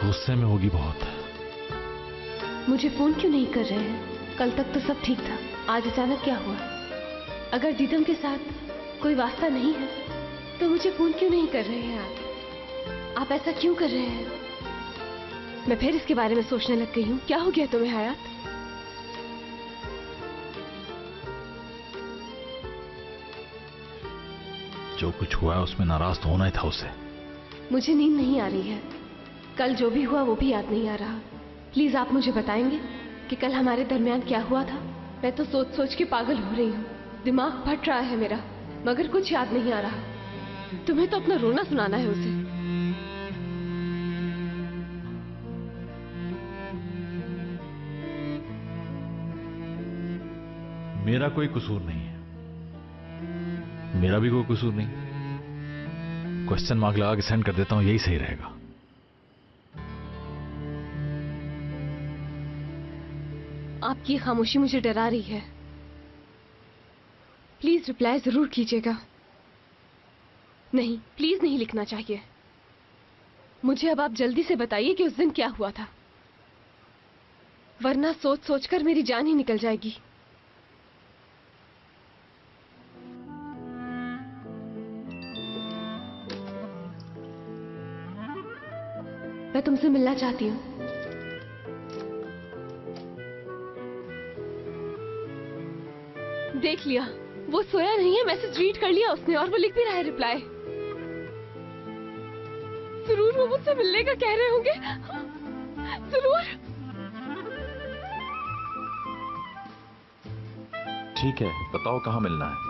गुस्से में होगी बहुत। मुझे फोन क्यों नहीं कर रहे हैं? कल तक तो सब ठीक था, आज अचानक क्या हुआ? अगर दीदम के साथ कोई वास्ता नहीं है तो मुझे फोन क्यों नहीं कर रहे हैं आप ऐसा क्यों कर रहे हैं? मैं फिर इसके बारे में सोचने लग गई हूँ। क्या हो गया तुम्हें हयात? जो कुछ हुआ है उसमें नाराज तो होना ही था उसे। मुझे नींद नहीं आ रही है। कल जो भी हुआ वो भी याद नहीं आ रहा। प्लीज आप मुझे बताएंगे कि कल हमारे दरमियान क्या हुआ था? मैं तो सोच सोच के पागल हो रही हूँ। दिमाग फट रहा है मेरा, मगर कुछ याद नहीं आ रहा। तुम्हें तो अपना रोना सुनाना है उसे। मेरा कोई कसूर नहीं है। मेरा भी कोई कसूर नहीं। क्वेश्चन मार्क लगा के सेंड कर देता हूं, यही सही रहेगा। आपकी खामोशी मुझे डरा रही है। प्लीज रिप्लाई जरूर कीजिएगा। नहीं, प्लीज नहीं लिखना चाहिए। मुझे अब आप जल्दी से बताइए कि उस दिन क्या हुआ था, वरना सोच सोचकर मेरी जान ही निकल जाएगी। मैं तुमसे मिलना चाहती हूँ। देख लिया, वो सोया नहीं है। मैसेज रीड कर लिया उसने और वो लिख भी रहा है रिप्लाई। जरूर वो मुझसे मिलने का कह रहे होंगे। जरूर। ठीक है, बताओ कहाँ मिलना है?